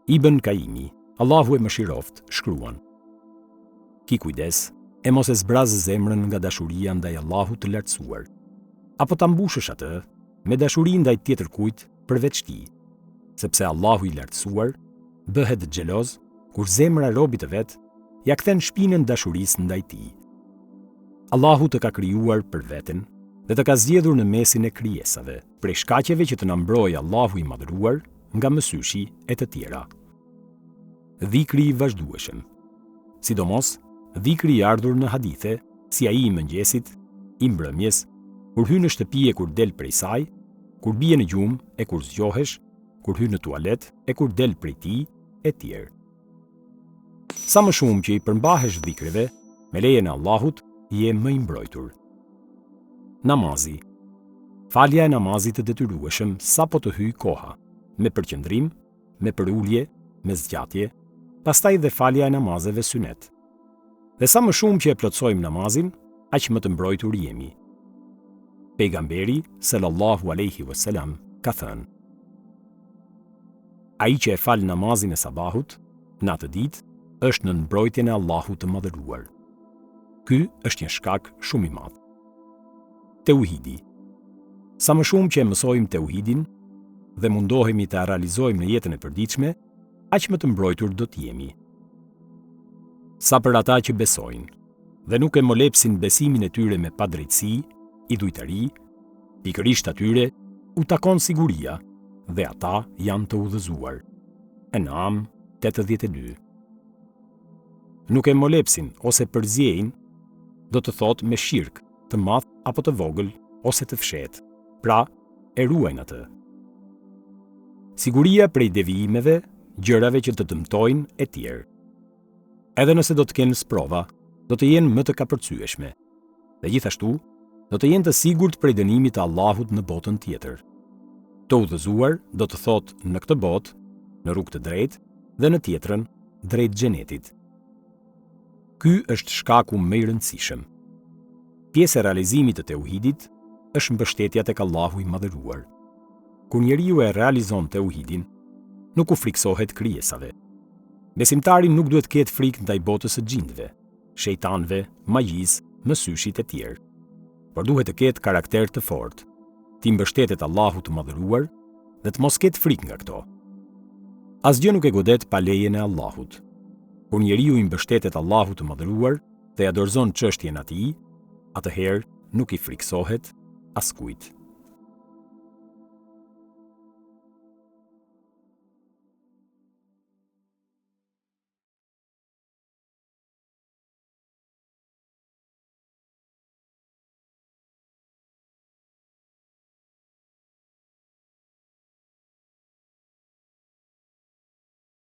Ibn Kaimi, Allahu e mëshiroft, shkruan: Ki kujdes e mos e zbraz zemrën nga dashuria ndaj Allahut të lartësuar, apo ta mbushësh atë me dashuri ndaj tjetër kujt përveç tij, sepse Allahu i lartësuar bëhet xheloz kur zemra e robit të vet ja kthen shpinën dashurisë ndaj tij. Allahu të ka krijuar për veten dhe të ka zgjedhur në mesin e krijesave, prej shkaqeve që të na mbrojë Allahu i madhëruar nga mësyshi e të tjera. Dhikri i vazhdueshëm, sidomos dhikri i ardhur në hadithe, si ai i mëngjesit, i mbrëmjes, kur hyn në shtëpi e kur del prej saj, kur bie në gjumë e kur zgjohesh, kur hyn në tualet e kur del prej tij, e tjerë. Sa më shumë që i përmbahesh dhikreve, me lejen e Allahut, je më i mbrojtur. Namazi. Falja e namazit të detyrueshëm sapo të hyjë koha, me përqendrim, me përulje, me zgjatje, pastaj dhe falja e namazeve synet. Dhe sa më shumë që e plotsojmë namazin, aq më të mbrojtur jemi. Pejgamberi sallallahu alaihi wasallam ka thënë: Ai që e fal namazin e sabahut, në atë ditë, është në mbrojtjen e Allahut të madhëruar. Ky është një shkak shumë i madh. Tauhidi. Sa më shumë që e mësojmë tauhidin dhe mundohemi ta realizojmë në jetën e përditshme, aq më të mbrojtur do të jemi. Sa për ata që besojnë dhe nuk e molepsin besimin e tyre me padrejtësi, idujtari, pikërisht atyre u takon siguria dhe ata janë të udhëzuar. Enam 82. Nuk e molepsin ose përzjejnë, do të thotë me shirk, të madh apo të vogël ose të fshetë, pra e ruajnë atë. Siguria prej devijimeve, gjërave që të dëmtojnë e tjerë. Edhe nëse do të kenë sprova, do të jenë më të kapërcyeshme. Dhe gjithashtu, do të jenë të sigurt prej dënimit të Allahut në botën tjetër. Të udhëzuar do të thotë në këtë botë, në rrugë të drejtë dhe në tjetrën, drejt xhenetit. Ky është shkaku më i rëndësishëm. Pjesë e realizimit të tauhidit është mbështetja tek Allahu i madhëruar. Kur njeriu e realizon tauhidin, nuk u friksohet krijesave. Besimtari nuk duhet ketë frikë ndaj botës së xhindëve, shejtanëve, magjisë, mësyshit e tjerë. Por duhet të ketë karakter të fortë, të mbështetet Allahut të madhëruar dhe të mos ketë frikë nga këto. Asgjë nuk e godet pa lejen e Allahut. Kur njeriu i mbështetet Allahut të madhëruar dhe ja dorëzon çështjen atij, atëherë nuk i friksohet askujt.